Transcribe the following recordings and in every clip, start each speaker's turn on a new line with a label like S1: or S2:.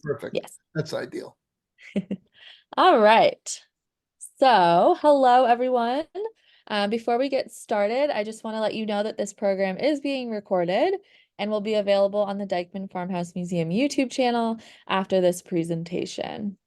S1: Perfect.
S2: Yes.
S1: That's ideal.
S2: All right. So, hello, everyone. Before we get started, I just want to let you know that this program is being recorded and will be available on the Dykeman Farmhouse Museum YouTube channel after this presentation.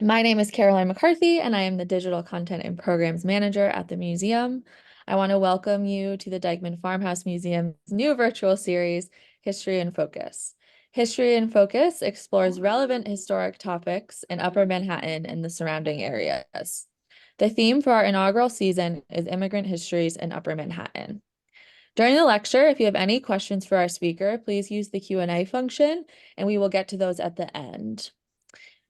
S2: My name is Caroline McCarthy, and I am the Digital Content and Programs Manager at the museum. I want to welcome you to the Dykeman Farmhouse Museum's new virtual series, History in Focus. History in Focus explores relevant historic topics in Upper Manhattan and the surrounding areas. The theme for our inaugural season is Immigrant Histories in Upper Manhattan. During the lecture, if you have any questions for our speaker, please use the Q&A function, and we will get to those at the end.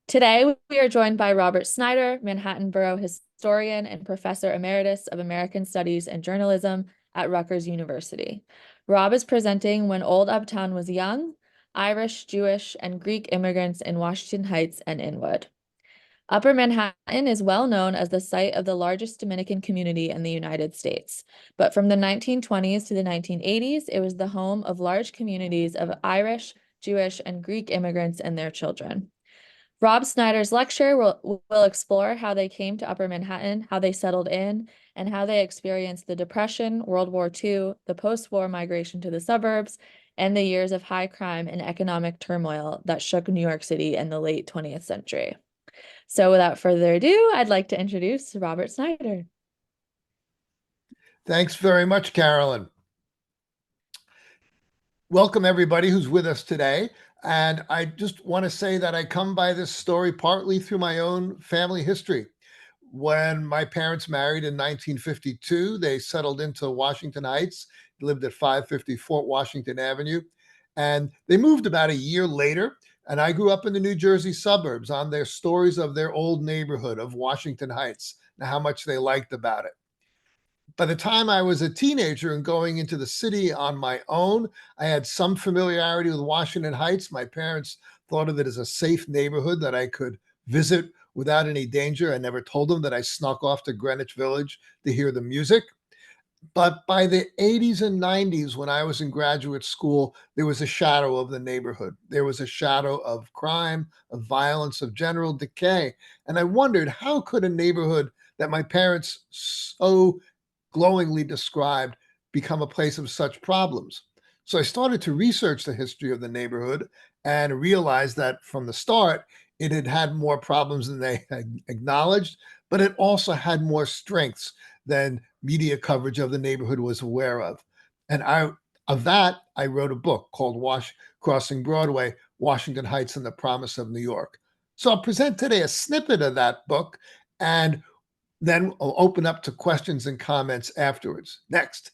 S2: Today, we are joined by Robert Snyder, Manhattan Borough historian and professor emeritus of American Studies and Journalism at Rutgers University. Rob is presenting When Old Uptown Was Young, Irish, Jewish, and Greek Immigrants in Washington Heights and Inwood. Upper Manhattan is well known as the site of the largest Dominican community in the United States, but from the 1920s to the 1980s, it was the home of large communities of Irish, Jewish, and Greek immigrants and their children. Rob Snyder's lecture will explore how they came to Upper Manhattan, how they settled in, and how they experienced the Depression, World War II, the post-war migration to the suburbs, and the years of high crime and economic turmoil that shook New York City in the late 20th century. So without further ado, I'd like to introduce Robert Snyder.
S1: Thanks very much, Carolyn. Welcome, everybody who's with us today. And I just want to say that I come by this story partly through my own family history. When my parents married in 1952, they settled into Washington Heights, lived at 550 Fort Washington Avenue, and they moved about a year later. And I grew up in the New Jersey suburbs on their stories of their old neighborhood of Washington Heights and how much they liked about it. By the time I was a teenager and going into the city on my own, I had some familiarity with Washington Heights. My parents thought of it as a safe neighborhood that I could visit without any danger. I never told them that I snuck off to Greenwich Village to hear the music. But by the 80s and 90s, when I was in graduate school, there was a shadow of the neighborhood. There was a shadow of crime, of violence, of general decay. And I wondered, how could a neighborhood that my parents so glowingly described become a place of such problems? So I started to research the history of the neighborhood and realized that from the start, it had had more problems than they had acknowledged, but it also had more strengths than media coverage of the neighborhood was aware of. And of that, I wrote a book called Crossing Broadway, Washington Heights and the Promise of New York. So I'll present today a snippet of that book, and then I'll open up to questions and comments afterwards. Next.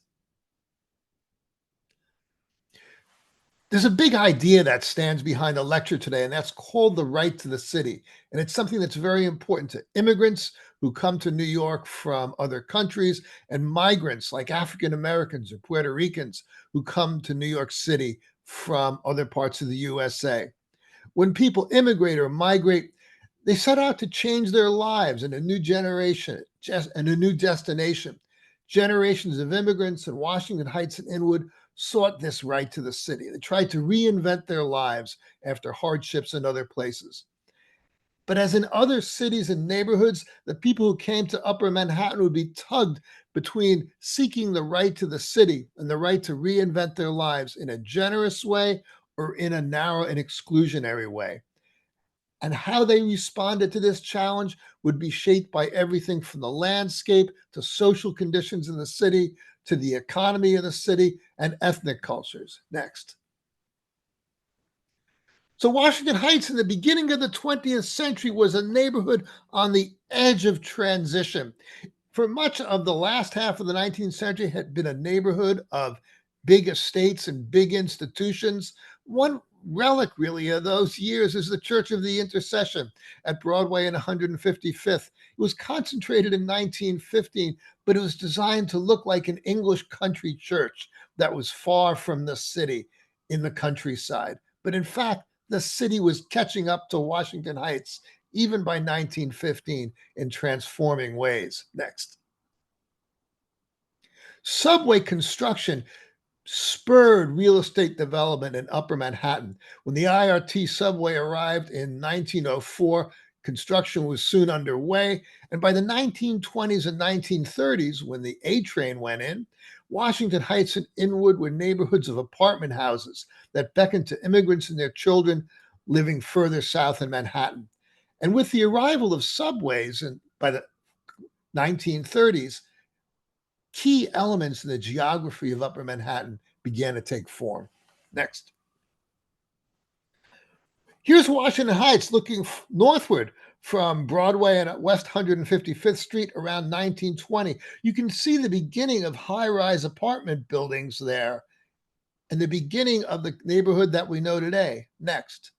S1: There's a big idea that stands behind the lecture today, and that's called the right to the city. And it's something that's very important to immigrants who come to New York from other countries and migrants like African Americans or Puerto Ricans who come to New York City from other parts of the USA. When people immigrate or migrate, they set out to change their lives in a new generation and a new destination. Generations of immigrants in Washington Heights and Inwood sought this right to the city. They tried to reinvent their lives after hardships in other places. But as in other cities and neighborhoods, the people who came to Upper Manhattan would be tugged between seeking the right to the city and the right to reinvent their lives in a generous way or in a narrow and exclusionary way. And how they responded to this challenge would be shaped by everything from the landscape to social conditions in the city to the economy of the city and ethnic cultures. Next. So, Washington Heights in the beginning of the 20th century was a neighborhood on the edge of transition. For much of the last half of the 19th century, it had been a neighborhood of big estates and big institutions. One relic, really, of those years is the Church of the Intercession at Broadway and 155th. It was concentrated in 1915, but it was designed to look like an English country church that was far from the city in the countryside. But in fact, the city was catching up to Washington Heights even by 1915 in transforming ways. Next. Subway construction spurred real estate development in Upper Manhattan. When the IRT subway arrived in 1904, construction was soon underway. And by the 1920s and 1930s, when the A train went in, Washington Heights and Inwood were neighborhoods of apartment houses that beckoned to immigrants and their children living further south in Manhattan. And with the arrival of subways and by the 1930s, key elements in the geography of Upper Manhattan began to take form. Next. Here's Washington Heights looking northward from Broadway and West 155th Street around 1920. You can see the beginning of high rise apartment buildings there and the beginning of the neighborhood that we know today. Next.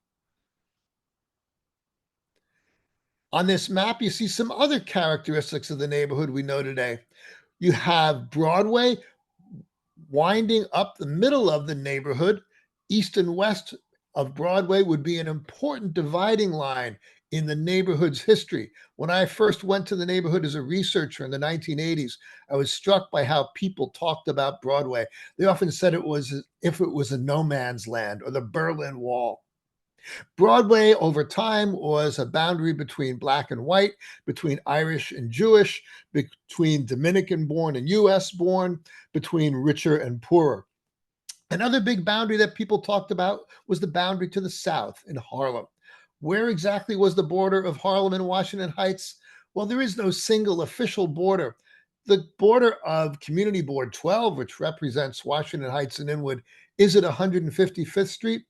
S1: On this map, you see some other characteristics of the neighborhood we know today. You have Broadway winding up the middle of the neighborhood. East and west of Broadway would be an important dividing line in the neighborhood's history. When I first went to the neighborhood as a researcher in the 1980s, I was struck by how people talked about Broadway. They often said it was as if it was a no man's land or the Berlin Wall. Broadway over time was a boundary between black and white, between Irish and Jewish, between Dominican born and US born, between richer and poorer. Another big boundary that people talked about was the boundary to the south in Harlem. Where exactly was the border of Harlem and Washington Heights? Well, there is no single official border. The border of Community Board 12, which represents Washington Heights and Inwood, is at 155th Street.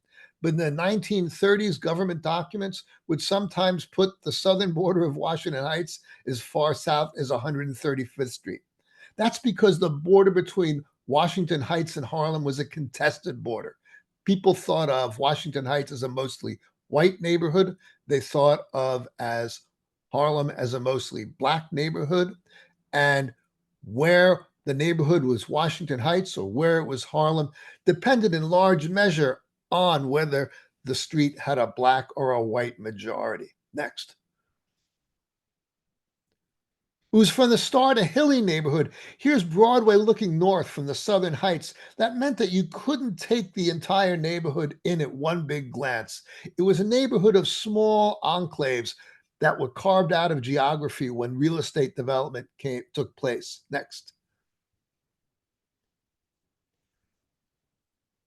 S1: But in the 1930s, government documents would sometimes put the southern border of Washington Heights as far south as 135th Street. That's because the border between Washington Heights and Harlem was a contested border. People thought of Washington Heights as a mostly white neighborhood. They thought of as Harlem as a mostly black neighborhood. And where the neighborhood was Washington Heights or where it was Harlem depended in large measure on whether the street had a black or a white majority. Next. It was from the start a hilly neighborhood. Here's Broadway looking north from the Southern Heights. That meant that you couldn't take the entire neighborhood in at one big glance. It was a neighborhood of small enclaves that were carved out of geography when real estate development took place. Next.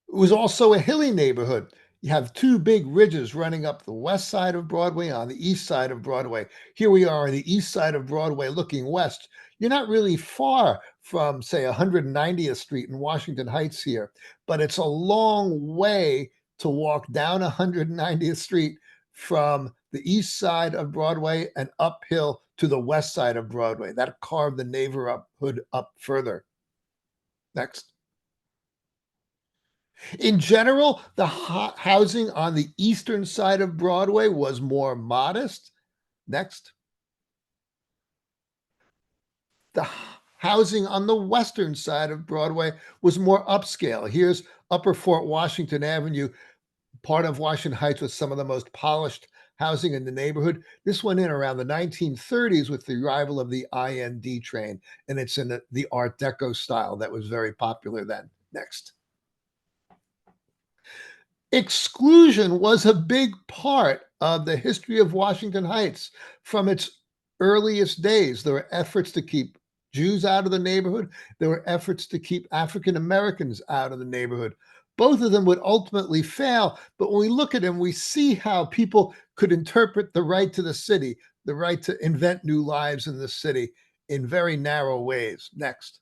S1: It was also a hilly neighborhood. You have two big ridges running up the west side of Broadway on the east side of Broadway. Here we are on the east side of Broadway looking west. You're not really far from, say, 190th Street in Washington Heights here, but it's a long way to walk down 190th Street from the east side of Broadway and uphill to the west side of Broadway. That carved the neighborhood up further. Next. In general, the housing on the eastern side of Broadway was more modest. Next. The housing on the western side of Broadway was more upscale. Here's Upper Fort Washington Avenue, part of Washington Heights with some of the most polished housing in the neighborhood. This went in around the 1930s with the arrival of the IND train, and it's in the Art Deco style that was very popular then. Next. Exclusion was a big part of the history of Washington Heights. From its earliest days, there were efforts to keep Jews out of the neighborhood. There were efforts to keep African Americans out of the neighborhood. Both of them would ultimately fail. But when we look at them, we see how people could interpret the right to the city, the right to invent new lives in the city in very narrow ways. Next.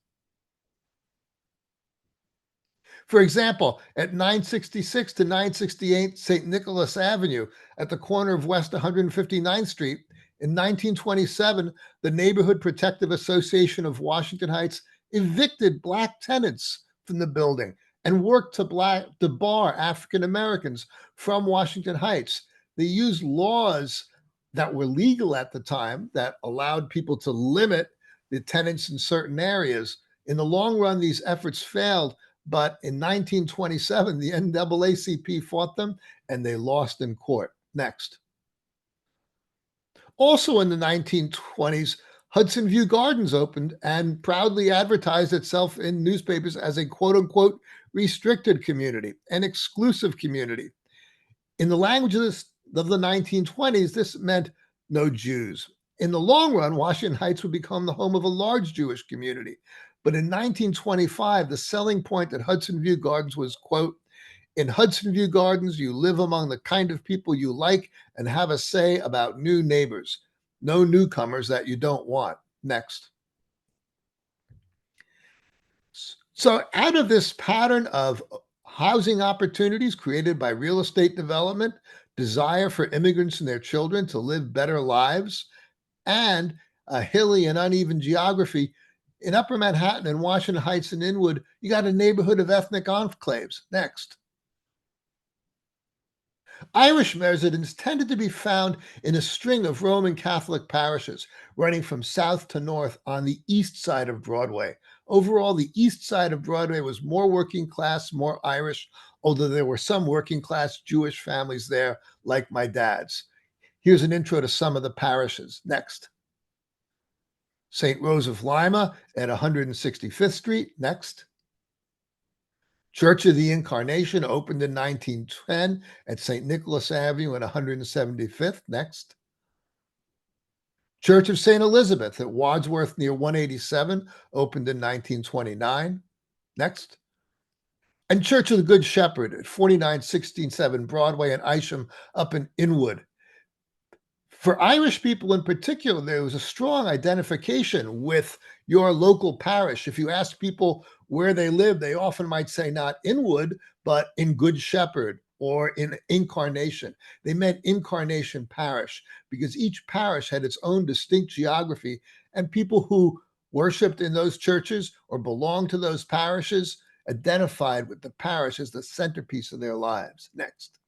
S1: For example, at 966 to 968 St. Nicholas Avenue, at the corner of West 159th Street, in 1927, the Neighborhood Protective Association of Washington Heights evicted black tenants from the building and worked to bar African Americans from Washington Heights. They used laws that were legal at the time that allowed people to limit the tenants in certain areas. In the long run, these efforts failed. But in 1927, the NAACP fought them and they lost in court. Next. Also in the 1920s, Hudson View Gardens opened and proudly advertised itself in newspapers as a quote unquote restricted community, and exclusive community. In the language of the 1920s, this meant no Jews. In the long run, Washington Heights would become the home of a large Jewish community. But in 1925, the selling point at Hudson View Gardens was, quote, in Hudson View Gardens, you live among the kind of people you like and have a say about new neighbors. No newcomers that you don't want. Next. So, out of this pattern of housing opportunities created by real estate development, desire for immigrants and their children to live better lives, and a hilly and uneven geography, in Upper Manhattan and Washington Heights and Inwood, you got a neighborhood of ethnic enclaves. Next. Irish residents tended to be found in a string of Roman Catholic parishes running from south to north on the east side of Broadway. Overall, the east side of Broadway was more working class, more Irish, although there were some working class Jewish families there, like my dad's. Here's an intro to some of the parishes. Next. St. Rose of Lima at 165th Street. Next. Church of the Incarnation opened in 1910 at St. Nicholas Avenue and 175th. Next. Church of St. Elizabeth at Wadsworth near 187 opened in 1929. Next. And Church of the Good Shepherd at 4967 Broadway and Isham up in Inwood. For Irish people in particular, there was a strong identification with your local parish. If you ask people where they live, they often might say not Inwood, but in Good Shepherd or in Incarnation. They meant Incarnation Parish because each parish had its own distinct geography, and people who worshiped in those churches or belonged to those parishes identified with the parish as the centerpiece of their lives. Next.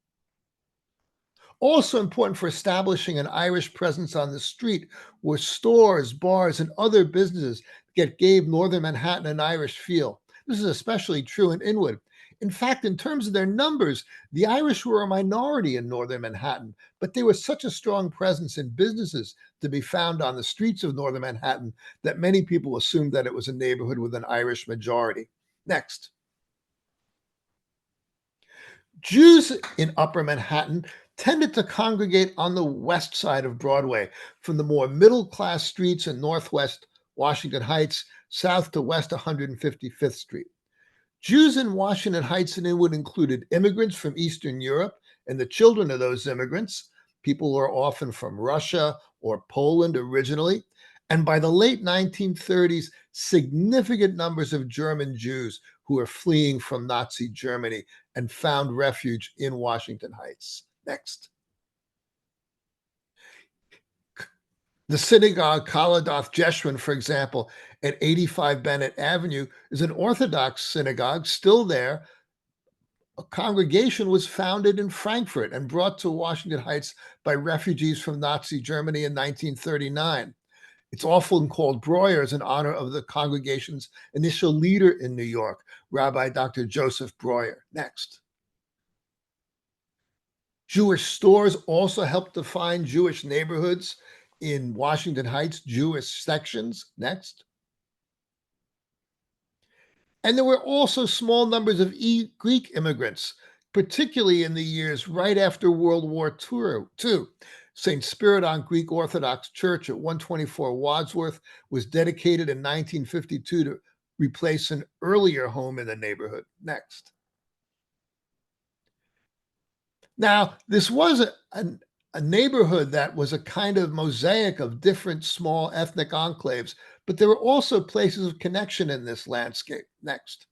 S1: Also important for establishing an Irish presence on the street were stores, bars, and other businesses that gave Northern Manhattan an Irish feel. This is especially true in Inwood. In fact, in terms of their numbers, the Irish were a minority in Northern Manhattan, but they were such a strong presence in businesses to be found on the streets of Northern Manhattan that many people assumed that it was a neighborhood with an Irish majority. Next. Jews in Upper Manhattan tended to congregate on the west side of Broadway, from the more middle-class streets in Northwest Washington Heights, south to West 155th Street. Jews in Washington Heights and Inwood included immigrants from Eastern Europe and the children of those immigrants. People were often from Russia or Poland originally. And by the late 1930s, significant numbers of German Jews who were fleeing from Nazi Germany and found refuge in Washington Heights. Next. The synagogue Kaladoth Jeshurun, for example, at 85 Bennett Avenue, is an Orthodox synagogue still there. A congregation was founded in Frankfurt and brought to Washington Heights by refugees from Nazi Germany in 1939. It's often called Breuer's in honor of the congregation's initial leader in New York, Rabbi Dr. Joseph Breuer. Next. Jewish stores also helped define Jewish neighborhoods in Washington Heights, Jewish sections. Next. And there were also small numbers of Greek immigrants, particularly in the years right after World War II. St. Spiridon Greek Orthodox Church at 124 Wadsworth was dedicated in 1952 to replace an earlier home in the neighborhood. Next. Now, this was a neighborhood that was a kind of mosaic of different small ethnic enclaves, but there were also places of connection in this landscape. Next.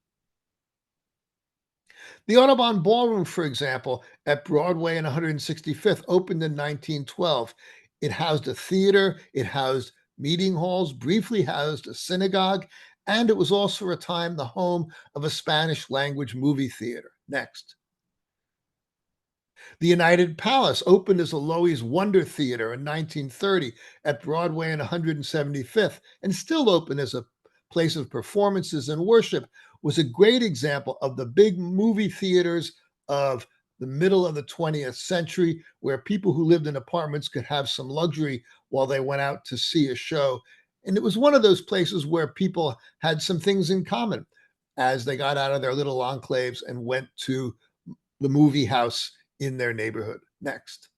S1: The Audubon Ballroom, for example, at Broadway and 165th, opened in 1912. It housed a theater, it housed meeting halls, briefly housed a synagogue, and it was also for a time the home of a Spanish language movie theater. Next. The United Palace opened as a Loewy's Wonder Theater in 1930 at Broadway and 175th, and still open as a place of performances and worship, was a great example of the big movie theaters of the middle of the 20th century, where people who lived in apartments could have some luxury while they went out to see a show. And it was one of those places where people had some things in common. as they got out of their little enclaves and went to the movie house in their neighborhood. Next.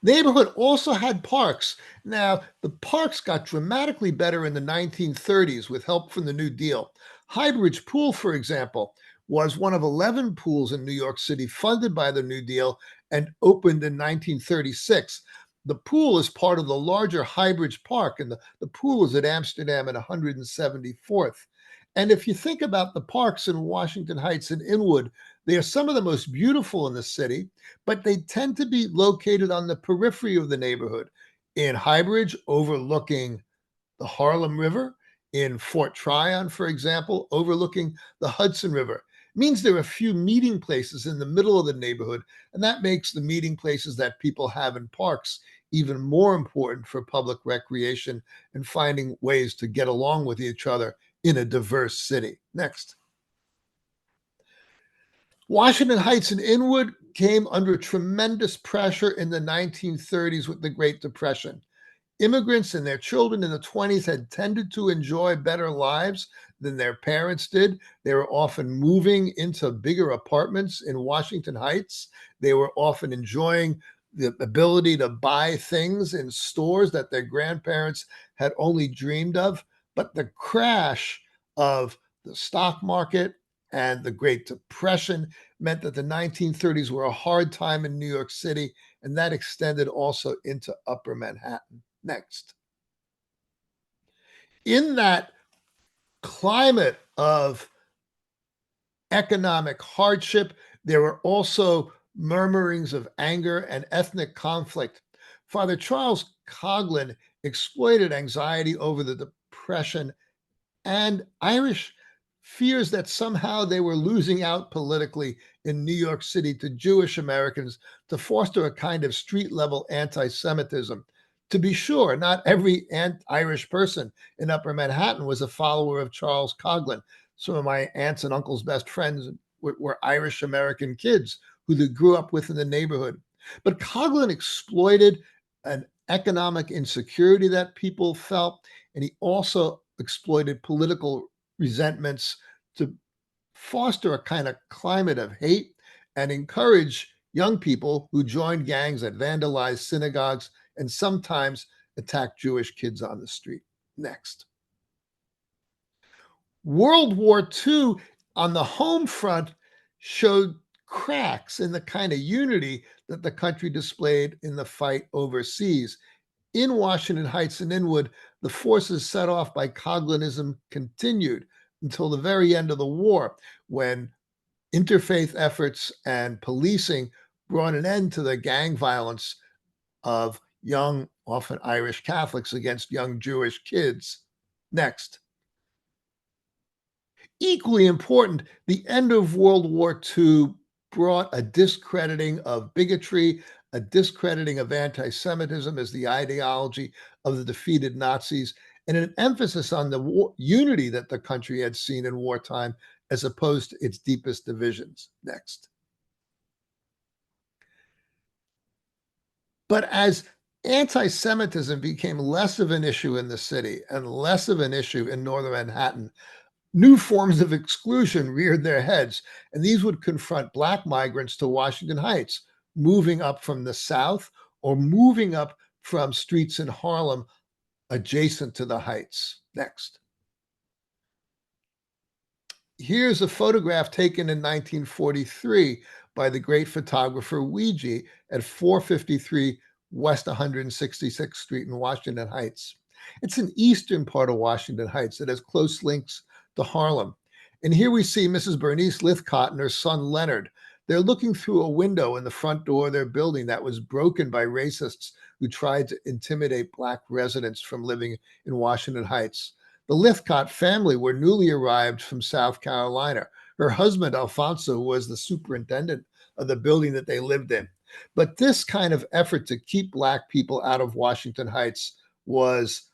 S1: Neighborhood also had parks. Now, the parks got dramatically better in the 1930s with help from the New Deal. Highbridge Pool, for example, was one of 11 pools in New York City funded by the New Deal and opened in 1936. The pool is part of the larger Highbridge Park, and the pool is at Amsterdam and 174th. And if you think about the parks in Washington Heights and Inwood, they are some of the most beautiful in the city, but they tend to be located on the periphery of the neighborhood. In Highbridge, overlooking the Harlem River, in Fort Tryon, for example, overlooking the Hudson River. It means there are a few meeting places in the middle of the neighborhood, and that makes the meeting places that people have in parks even more important for public recreation and finding ways to get along with each other in a diverse city. Next. Washington Heights and Inwood came under tremendous pressure in the 1930s with the Great Depression. Immigrants and their children in the 20s had tended to enjoy better lives than their parents did. They were often moving into bigger apartments in Washington Heights. They were often enjoying the ability to buy things in stores that their grandparents had only dreamed of. But the crash of the stock market and the Great Depression meant that the 1930s were a hard time in New York City, and that extended also into Upper Manhattan. Next. In that climate of economic hardship, there were also murmurings of anger and ethnic conflict. Father Charles Coughlin exploited anxiety over the Depression and Irish fears that somehow they were losing out politically in New York City to Jewish Americans to foster a kind of street level anti Semitism. To be sure, not every Irish person in Upper Manhattan was a follower of Charles Coughlin. Some of my aunts and uncles' best friends were Irish American kids who they grew up with in the neighborhood. But Coughlin exploited an economic insecurity that people felt, and he also exploited political resentments to foster a kind of climate of hate and encourage young people who joined gangs that vandalized synagogues and sometimes attacked Jewish kids on the street. Next. World War II on the home front showed cracks in the kind of unity that the country displayed in the fight overseas. In Washington Heights and Inwood, the forces set off by Coughlinism continued until the very end of the war, when interfaith efforts and policing brought an end to the gang violence of young, often Irish Catholics against young Jewish kids. Next. Equally important, the end of World War II brought a discrediting of bigotry, a discrediting of anti Semitism as the ideology of the defeated Nazis, and an emphasis on the unity that the country had seen in wartime as opposed to its deepest divisions. Next. But as anti Semitism became less of an issue in the city and less of an issue in northern Manhattan, new forms of exclusion reared their heads, and these would confront Black migrants to Washington Heights, moving up from the South or moving up from streets in Harlem adjacent to the Heights. Next. Here's a photograph taken in 1943 by the great photographer Ouija at 453 West 166th Street in Washington Heights. It's an eastern part of Washington Heights that has close links to Harlem. And here we see Mrs. Bernice Lithcott and her son Leonard. They're looking through a window in the front door of their building that was broken by racists who tried to intimidate Black residents from living in Washington Heights. The Lithcott family were newly arrived from South Carolina. Her husband, Alfonso, was the superintendent of the building that they lived in. But this kind of effort to keep Black people out of Washington Heights was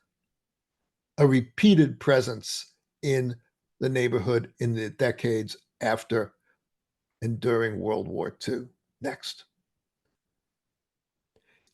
S1: a repeated presence in the neighborhood in the decades after and during World War II. Next.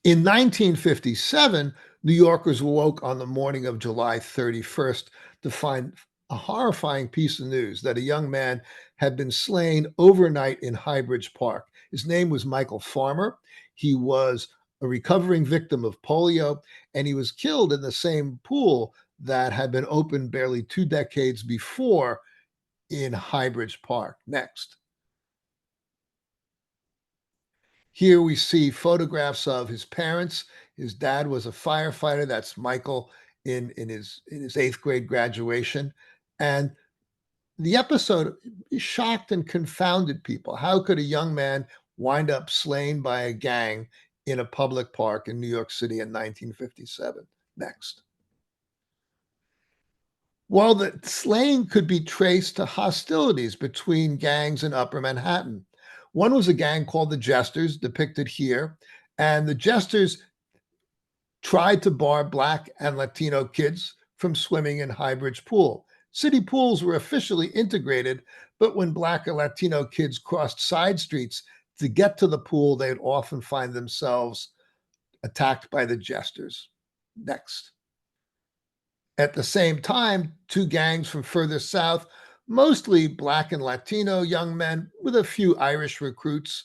S1: In 1957, New Yorkers woke on the morning of July 31st to find a horrifying piece of news that a young man had been slain overnight in Highbridge Park. His name was Michael Farmer. He was a recovering victim of polio, and he was killed in the same pool that had been opened barely 2 decades before in Highbridge Park. Next. Here we see photographs of his parents. His dad was a firefighter. That's Michael in his eighth grade graduation. And the episode shocked and confounded people. How could a young man wind up slain by a gang in a public park in New York City in 1957? Next. Well, the slaying could be traced to hostilities between gangs in Upper Manhattan. One was a gang called the Jesters, depicted here, and the Jesters tried to bar Black and Latino kids from swimming in Highbridge Pool. City pools were officially integrated, but when Black and Latino kids crossed side streets to get to the pool, they'd often find themselves attacked by the Jesters. Next. At the same time, two gangs from further south, mostly Black and Latino young men with a few Irish recruits,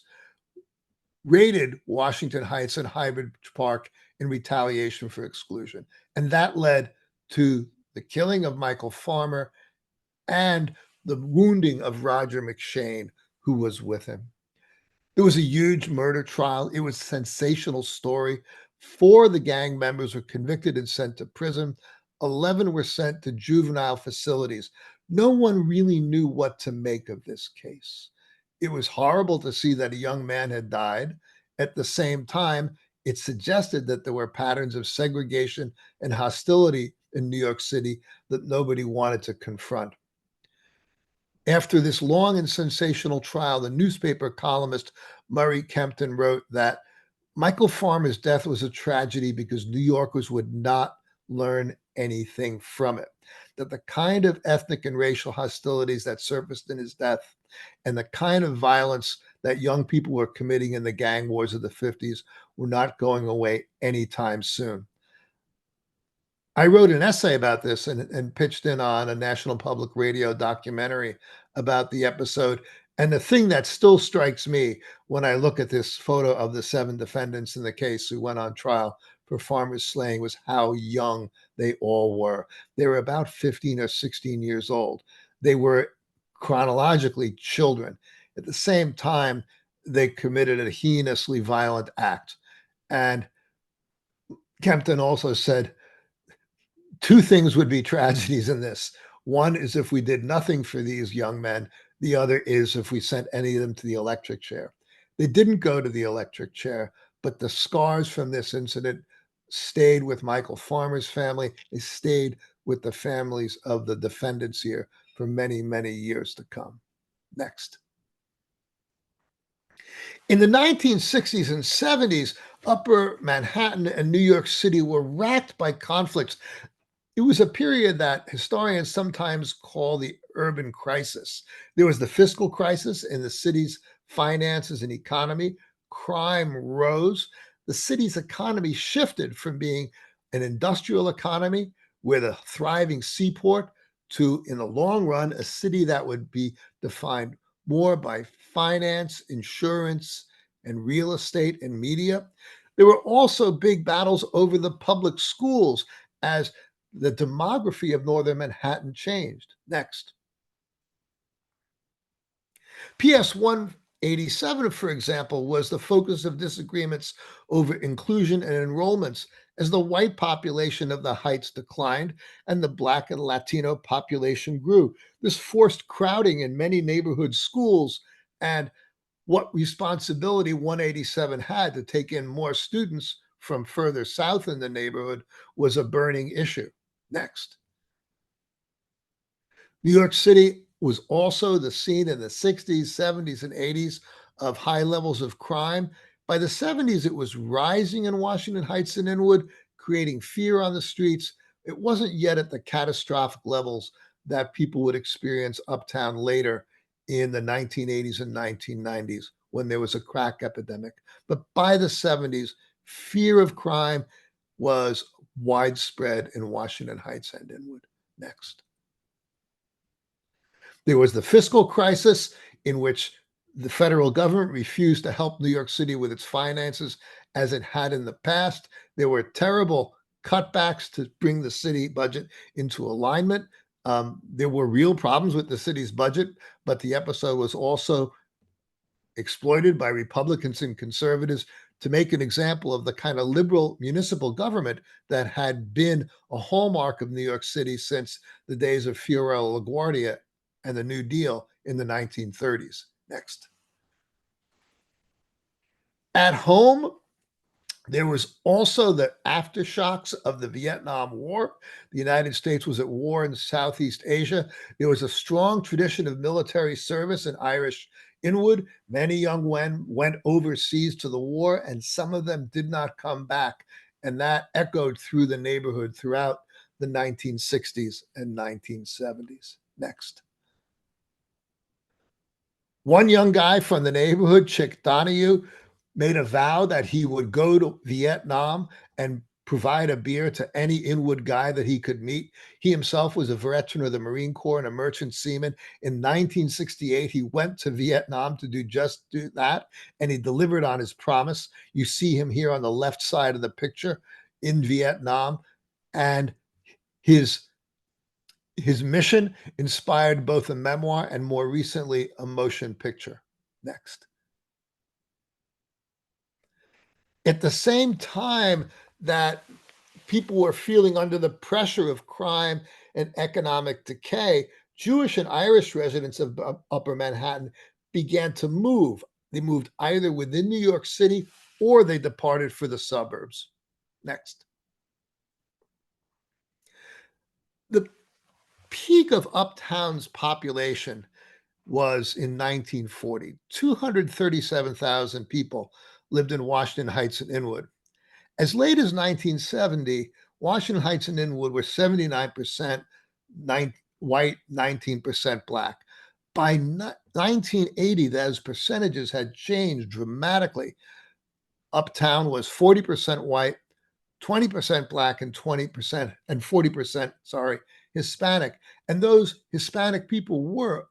S1: raided Washington Heights and Highbridge Park in retaliation for exclusion. And that led to the killing of Michael Farmer and the wounding of Roger McShane, who was with him. There was a huge murder trial. It was a sensational story. 4 of the gang members were convicted and sent to prison. 11 were sent to juvenile facilities. No one really knew what to make of this case. It was horrible to see that a young man had died. At the same time, it suggested that there were patterns of segregation and hostility in New York City that nobody wanted to confront. After this long and sensational trial, the newspaper columnist Murray Kempton wrote that Michael Farmer's death was a tragedy because New Yorkers would not learn anything from it. That the kind of ethnic and racial hostilities that surfaced in his death and the kind of violence that young people were committing in the gang wars of the 50s were not going away anytime soon. I wrote an essay about this and pitched in on a National Public Radio documentary about the episode. And the thing that still strikes me when I look at this photo of the 7 defendants in the case who went on trial for Farmer's slaying was how young they all were. They were about 15 or 16 years old. They were chronologically children. At the same time, they committed a heinously violent act. And Kempton also said, 2 things would be tragedies in this. One is if we did nothing for these young men. The other is if we sent any of them to the electric chair. They didn't go to the electric chair, but the scars from this incident stayed with Michael Farmer's family. They stayed with the families of the defendants here for many, many years to come. Next. In the 1960s and 70s, Upper Manhattan and New York City were racked by conflicts. It was a period that historians sometimes call the urban crisis. There was the fiscal crisis in the city's finances and economy. Crime rose. The city's economy shifted from being an industrial economy with a thriving seaport to, in the long run, a city that would be defined more by finance, insurance, and real estate and media. There were also big battles over the public schools as the demography of northern Manhattan changed. Next. PS 187, for example, was the focus of disagreements over inclusion and enrollments as the white population of the Heights declined and the Black and Latino population grew. This forced crowding in many neighborhood schools, and what responsibility 187 had to take in more students from further south in the neighborhood was a burning issue. Next. New York City was also the scene in the 60s, 70s, and 80s of high levels of crime. By the 70s, it was rising in Washington Heights and Inwood, creating fear on the streets. It wasn't yet at the catastrophic levels that people would experience uptown later in the 1980s and 1990s when there was a crack epidemic. But by the 70s, fear of crime was widespread in Washington Heights and Inwood. Next. There was the fiscal crisis, in which the federal government refused to help New York City with its finances as it had in the past. There were terrible cutbacks to bring the city budget into alignment. There were real problems with the city's budget, but the episode was also exploited by Republicans and conservatives to make an example of the kind of liberal municipal government that had been a hallmark of New York City since the days of Fiorello LaGuardia and the New Deal in the 1930s. Next. At home, there was also the aftershocks of the Vietnam War. The United States was at war in Southeast Asia. There was a strong tradition of military service in Irish Inwood. Many young men went overseas to the war, and some of them did not come back. And that echoed through the neighborhood throughout the 1960s and 1970s. Next. One young guy from the neighborhood, Chick Donahue, made a vow that he would go to Vietnam and provide a beer to any Inwood guy that he could meet. He himself was a veteran of the Marine Corps and a merchant seaman. In 1968, he went to Vietnam to do that, and he delivered on his promise. You see him here on the left side of the picture in Vietnam, and his mission inspired both a memoir and more recently a motion picture. Next. At the same time that people were feeling under the pressure of crime and economic decay, Jewish and Irish residents of Upper Manhattan began to move. They moved either within New York City or they departed for the suburbs. Next. The peak of Uptown's population was in 1940. 237,000 people lived in Washington Heights and Inwood. As late as 1970, Washington Heights and Inwood were 79% white, 19% black. By 1980, those percentages had changed dramatically. Uptown was 40% white, 20% black, and 40%, Hispanic. And those Hispanic people were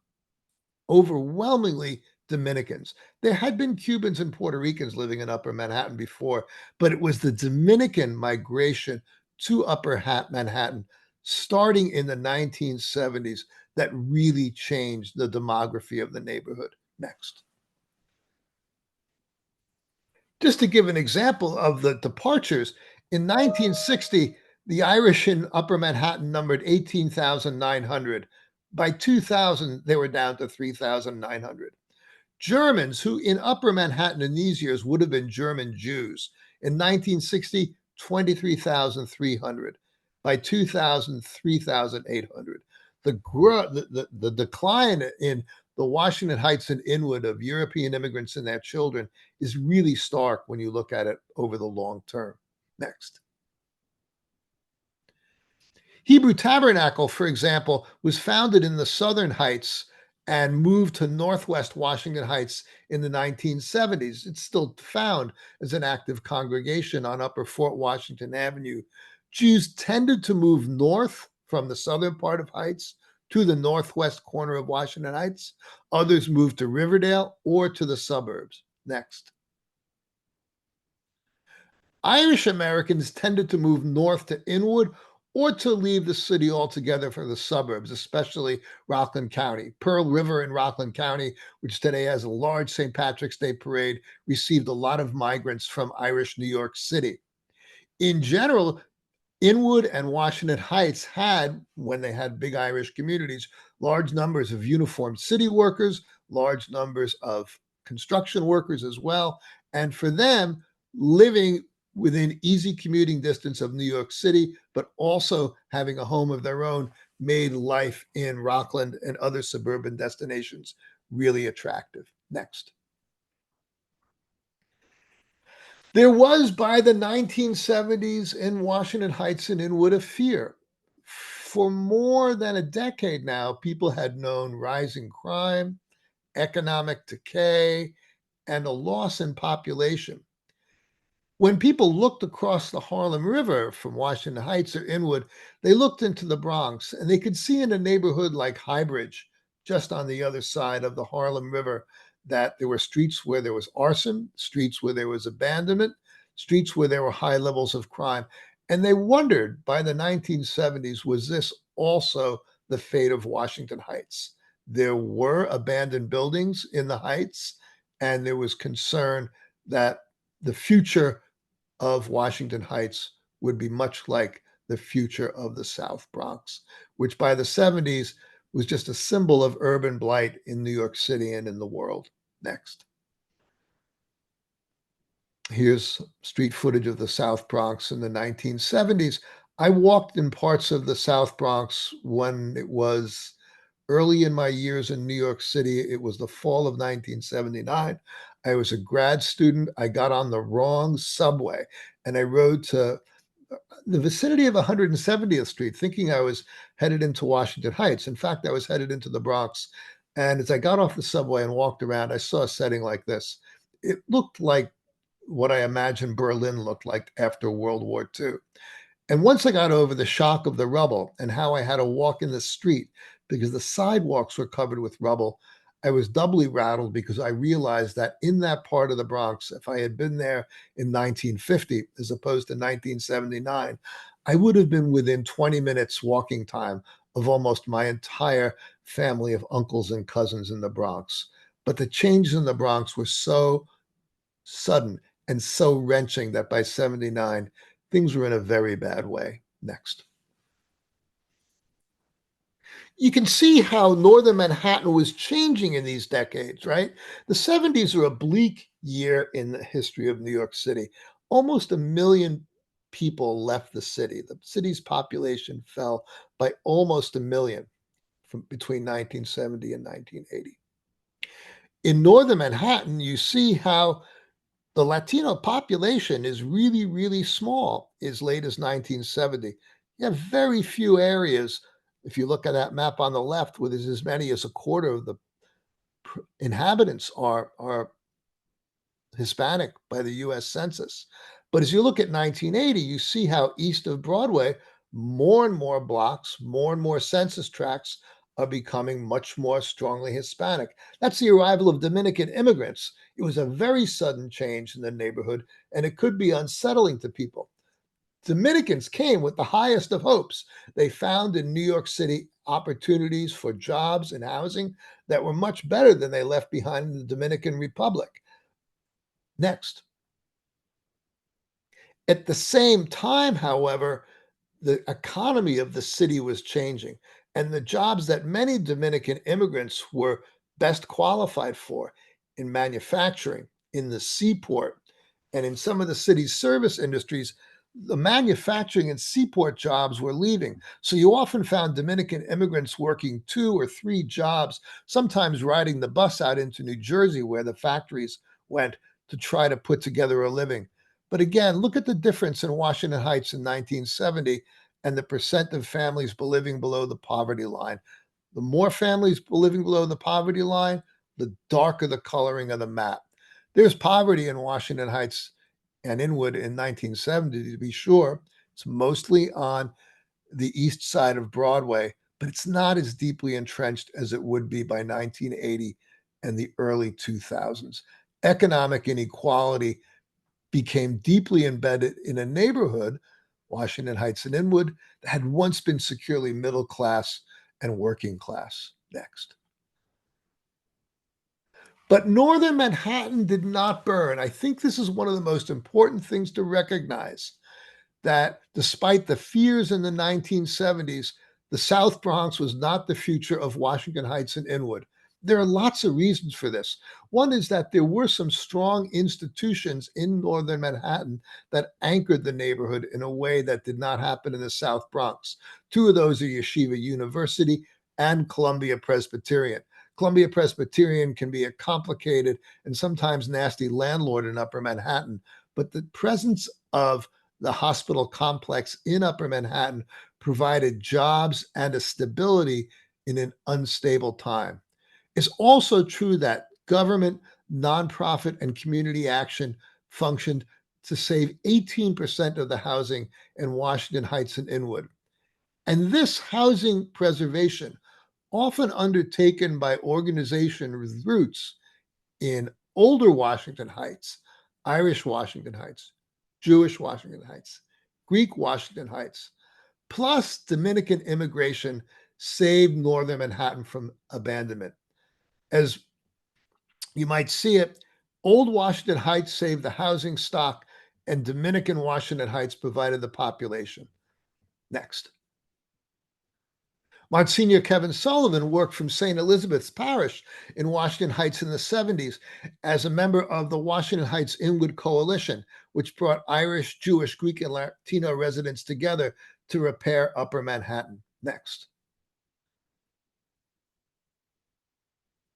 S1: overwhelmingly Dominicans. There had been Cubans and Puerto Ricans living in Upper Manhattan before, but it was the Dominican migration to Upper Manhattan starting in the 1970s that really changed the demography of the neighborhood. Next. Just to give an example of the departures, in 1960, the Irish in Upper Manhattan numbered 18,900. By 2000, they were down to 3,900. Germans, who in Upper Manhattan in these years would have been German Jews, in 1960, 23,300. By 2000, 3,800. The decline in the Washington Heights and Inwood of European immigrants and their children is really stark when you look at it over the long term. Next. Hebrew Tabernacle, for example, was founded in the Southern Heights and moved to Northwest Washington Heights in the 1970s. It's still found as an active congregation on Upper Fort Washington Avenue. Jews tended to move north from the southern part of Heights to the northwest corner of Washington Heights. Others moved to Riverdale or to the suburbs. Next. Irish Americans tended to move north to Inwood or to leave the city altogether for the suburbs, especially Rockland County. Pearl River in Rockland County, which today has a large St. Patrick's Day parade, received a lot of migrants from Irish New York City. In general, Inwood and Washington Heights had, when they had big Irish communities, large numbers of uniformed city workers, large numbers of construction workers as well. And for them, living within easy commuting distance of New York City, but also having a home of their own, made life in Rockland and other suburban destinations really attractive. Next. There was, by the 1970s in Washington Heights and Inwood, a fear. For more than a decade now, people had known rising crime, economic decay, and a loss in population. When people looked across the Harlem River from Washington Heights or Inwood, they looked into the Bronx and they could see in a neighborhood like Highbridge, just on the other side of the Harlem River, that there were streets where there was arson, streets where there was abandonment, streets where there were high levels of crime. And they wondered by the 1970s, was this also the fate of Washington Heights? There were abandoned buildings in the Heights, and there was concern that the future of Washington Heights would be much like the future of the South Bronx, which by the 70s was just a symbol of urban blight in New York City and in the world. Next. Here's street footage of the South Bronx in the 1970s. I walked in parts of the South Bronx when it was early in my years in New York City. It was the fall of 1979. I was a grad student. I got on the wrong subway and I rode to the vicinity of 170th Street, thinking I was headed into Washington Heights. In fact, I was headed into the Bronx. And as I got off the subway and walked around, I saw a setting like this. It looked like what I imagine Berlin looked like after World War II. And once I got over the shock of the rubble and how I had to walk in the street because the sidewalks were covered with rubble, I was doubly rattled because I realized that in that part of the Bronx, if I had been there in 1950 as opposed to 1979, I would have been within 20 minutes walking time of almost my entire family of uncles and cousins in the Bronx. But the changes in the Bronx were so sudden and so wrenching that by 79, things were in a very bad way. Next. You can see how northern Manhattan was changing in these decades, right? The 70s are a bleak year in the history of New York City. Almost a million people left the city. The city's population fell by almost a million from between 1970 and 1980. In northern Manhattan, you see how the Latino population is really, really small as late as 1970. You have very few areas, if you look at that map on the left, where there's as many as a quarter of the inhabitants are Hispanic by the US Census. But as you look at 1980, you see how east of Broadway, more and more blocks, more and more census tracts are becoming much more strongly Hispanic. That's the arrival of Dominican immigrants. It was a very sudden change in the neighborhood, and it could be unsettling to people. Dominicans came with the highest of hopes. They found in New York City opportunities for jobs and housing that were much better than they left behind in the Dominican Republic. Next. At the same time, however, the economy of the city was changing, and the jobs that many Dominican immigrants were best qualified for in manufacturing, in the seaport, and in some of the city's service industries, the manufacturing and seaport jobs were leaving. So you often found Dominican immigrants working 2 or 3 jobs, sometimes riding the bus out into New Jersey, where the factories went, to try to put together a living. But again, look at the difference in Washington Heights in 1970 and the percent of families living below the poverty line. The more families living below the poverty line, the darker the coloring of the map. There's poverty in Washington Heights and Inwood in 1970, to be sure. It's mostly on the east side of Broadway, but it's not as deeply entrenched as it would be by 1980 and the early 2000s. Economic inequality became deeply embedded in a neighborhood, Washington Heights and Inwood, that had once been securely middle class and working class. Next. But northern Manhattan did not burn. I think this is one of the most important things to recognize, that despite the fears in the 1970s, the South Bronx was not the future of Washington Heights and Inwood. There are lots of reasons for this. One is that there were some strong institutions in northern Manhattan that anchored the neighborhood in a way that did not happen in the South Bronx. 2 of those are Yeshiva University and Columbia Presbyterian. Columbia Presbyterian can be a complicated and sometimes nasty landlord in Upper Manhattan, but the presence of the hospital complex in Upper Manhattan provided jobs and a stability in an unstable time. It's also true that government, nonprofit, and community action functioned to save 18% of the housing in Washington Heights and Inwood. And this housing preservation often undertaken by organizations with roots in older Washington Heights, Irish Washington Heights, Jewish Washington Heights, Greek Washington Heights, plus Dominican immigration saved northern Manhattan from abandonment. As you might see it, Old Washington Heights saved the housing stock, and Dominican Washington Heights provided the population. Next. Monsignor Kevin Sullivan worked from St. Elizabeth's Parish in Washington Heights in the 70s as a member of the Washington Heights Inwood Coalition, which brought Irish, Jewish, Greek, and Latino residents together to repair Upper Manhattan. Next.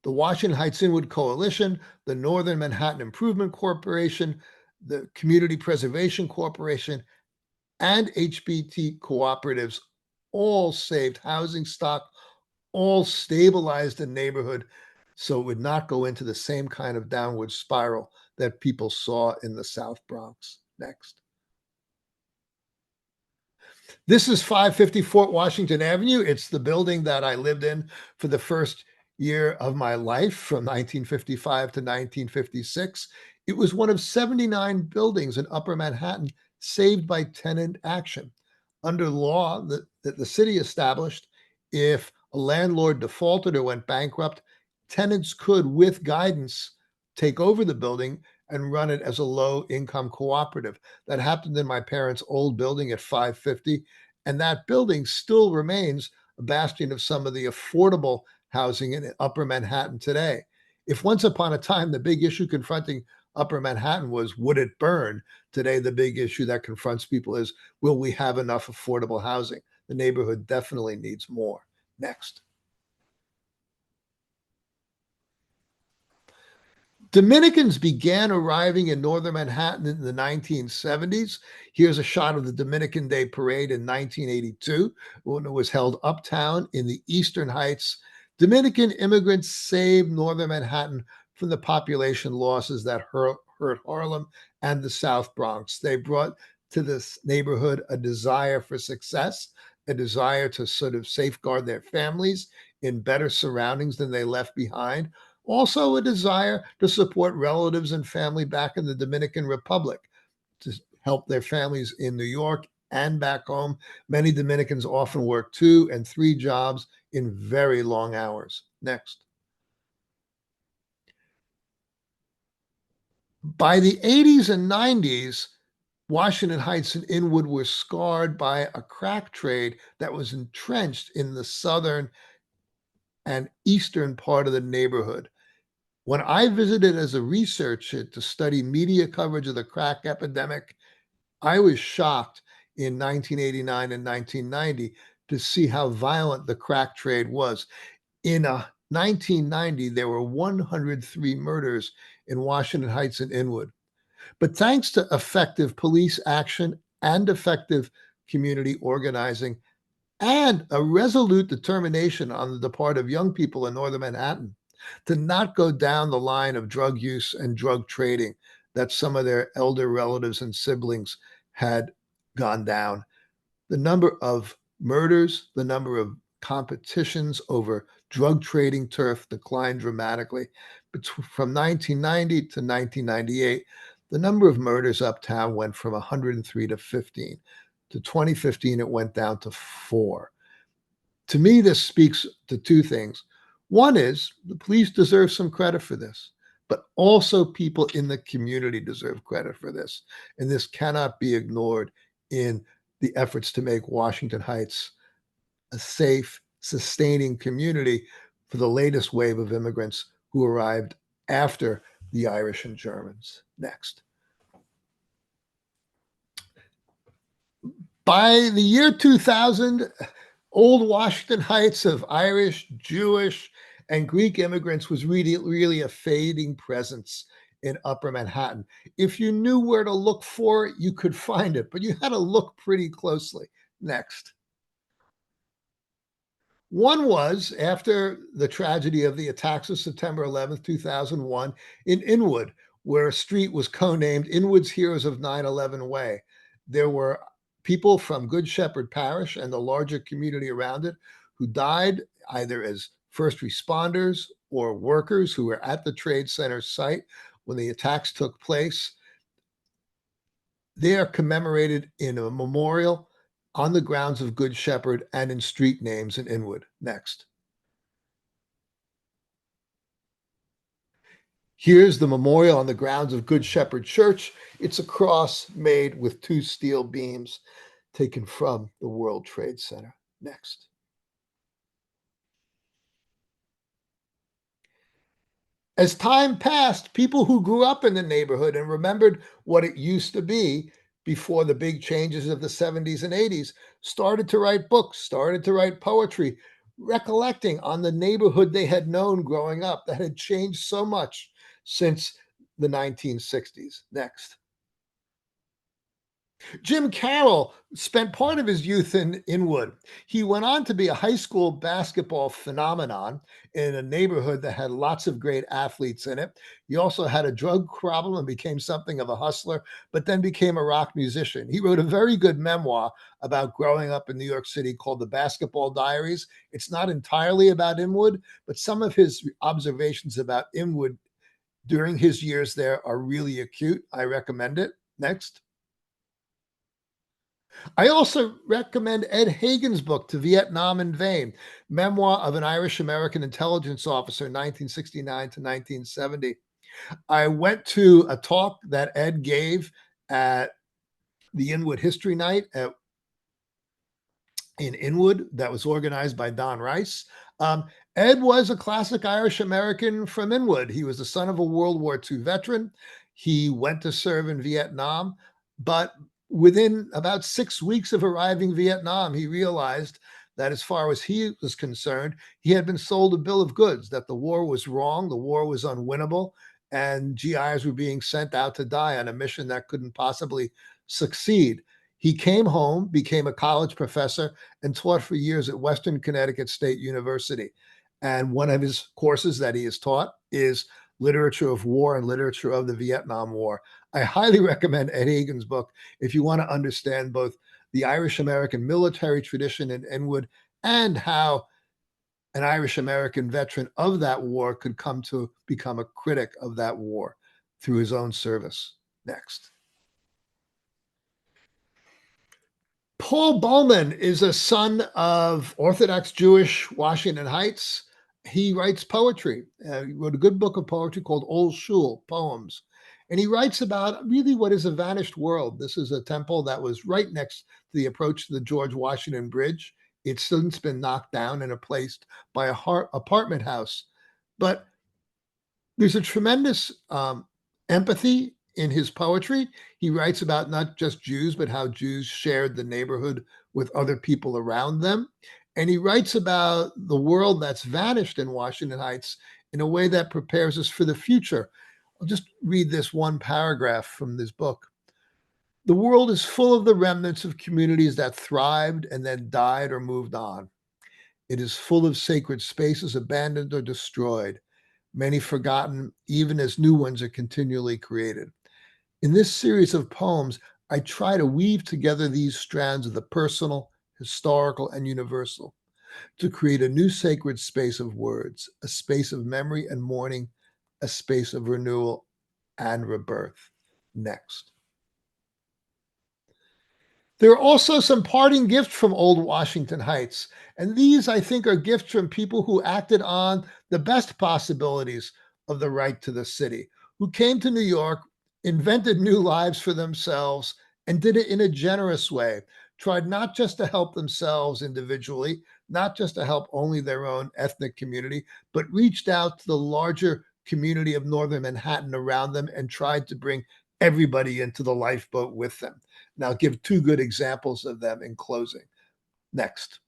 S1: The Washington Heights Inwood Coalition, the Northern Manhattan Improvement Corporation, the Community Preservation Corporation, and HBT cooperatives all saved housing stock, all stabilized the neighborhood so it would not go into the same kind of downward spiral that people saw in the South Bronx. Next. This is 550 Fort Washington Avenue. It's the building that I lived in for the first year of my life from 1955 to 1956. It was one of 79 buildings in Upper Manhattan saved by tenant action. Under law that the city established, if a landlord defaulted or went bankrupt, tenants could, with guidance, take over the building and run it as a low income cooperative. That happened in my parents' old building at 550. And that building still remains a bastion of some of the affordable housing in Upper Manhattan today. If once upon a time the big issue confronting Upper Manhattan was would it burn, today the big issue that confronts people is will we have enough affordable housing? The neighborhood definitely needs more. Next. Dominicans began arriving in northern Manhattan in the 1970s. Here's a shot of the Dominican Day Parade in 1982 when it was held uptown in the Eastern Heights. Dominican immigrants saved northern Manhattan from the population losses that hurt Harlem and the South Bronx. They brought to this neighborhood a desire for success, a desire to sort of safeguard their families in better surroundings than they left behind, also a desire to support relatives and family back in the Dominican Republic, to help their families in New York and back home. Many Dominicans often work 2 and 3 jobs in very long hours. Next. By the 80s and 90s, Washington Heights and Inwood were scarred by a crack trade that was entrenched in the southern and eastern part of the neighborhood. When I visited as a researcher to study media coverage of the crack epidemic, I was shocked in 1989 and 1990 to see how violent the crack trade was. In 1990, there were 103 murders in Washington Heights and Inwood. But thanks to effective police action and effective community organizing and a resolute determination on the part of young people in northern Manhattan to not go down the line of drug use and drug trading that some of their elder relatives and siblings had gone down. The number of murders, the number of competitions over drug trading turf declined dramatically. From 1990 to 1998, the number of murders uptown went from 103 to 15. To 2015, it went down to 4. To me, this speaks to 2 things. One is the police deserve some credit for this, but also people in the community deserve credit for this. And this cannot be ignored in the efforts to make Washington Heights a safe, sustaining community for the latest wave of immigrants who arrived after the Irish and Germans. Next. By the year 2000, Old Washington Heights of Irish, Jewish, and Greek immigrants was really a fading presence in Upper Manhattan. If you knew where to look for it, you could find it, but you had to look pretty closely. Next. One was after the tragedy of the attacks of September 11th, 2001, in Inwood, where a street was co-named Inwood's Heroes of 9/11 Way. There were people from Good Shepherd Parish and the larger community around it who died either as first responders or workers who were at the Trade Center site when the attacks took place. They are commemorated in a memorial on the grounds of Good Shepherd and in street names in Inwood. Next. Here's the memorial on the grounds of Good Shepherd Church. It's a cross made with two steel beams taken from the World Trade Center. Next. As time passed, people who grew up in the neighborhood and remembered what it used to be before the big changes of the 70s and 80s started to write books, started to write poetry, recollecting on the neighborhood they had known growing up that had changed so much since the 1960s. Next. Jim Carroll spent part of his youth in Inwood. He went on to be a high school basketball phenomenon in a neighborhood that had lots of great athletes in it. He also had a drug problem and became something of a hustler, but then became a rock musician. He wrote a very good memoir about growing up in New York City called The Basketball Diaries. It's not entirely about Inwood, but some of his observations about Inwood during his years there are really acute. I recommend it. Next. I also recommend Ed Hagen's book, To Vietnam in Vain, Memoir of an Irish American Intelligence Officer, 1969 to 1970. I went to a talk that Ed gave at the Inwood History Night in Inwood that was organized by Don Rice. Ed was a classic Irish American from Inwood. He was the son of a World War II veteran. He went to serve in Vietnam, but within about 6 weeks of arriving in Vietnam, he realized that as far as he was concerned, he had been sold a bill of goods, that the war was wrong, the war was unwinnable, and GIs were being sent out to die on a mission that couldn't possibly succeed. He came home, became a college professor, and taught for years at Western Connecticut State University. And one of his courses that he has taught is literature of war and literature of the Vietnam War. I highly recommend Ed Hagen's book if you want to understand both the Irish American military tradition in Inwood and how an Irish American veteran of that war could come to become a critic of that war through his own service. Next. Paul Bowman is a son of Orthodox Jewish Washington Heights. He writes poetry. He wrote a good book of poetry called Old Shul Poems. And he writes about really what is a vanished world. This is a temple that was right next to the approach to the George Washington Bridge. It's since been knocked down and replaced by a apartment house. But there's a tremendous empathy in his poetry. He writes about not just Jews, but how Jews shared the neighborhood with other people around them. And he writes about the world that's vanished in Washington Heights in a way that prepares us for the future. I'll just read this one paragraph from this book. The world is full of the remnants of communities that thrived and then died or moved on. It is full of sacred spaces abandoned or destroyed, many forgotten, even as new ones are continually created. In this series of poems, I try to weave together these strands of the personal, historical, and universal to create a new sacred space of words, a space of memory and mourning, a space of renewal and rebirth. Next. There are also some parting gifts from Old Washington Heights. And these, I think, are gifts from people who acted on the best possibilities of the right to the city, who came to New York, invented new lives for themselves, and did it in a generous way, tried not just to help themselves individually, not just to help only their own ethnic community, but reached out to the larger community of Northern Manhattan around them and tried to bring everybody into the lifeboat with them. And I'll give two good examples of them in closing. Next.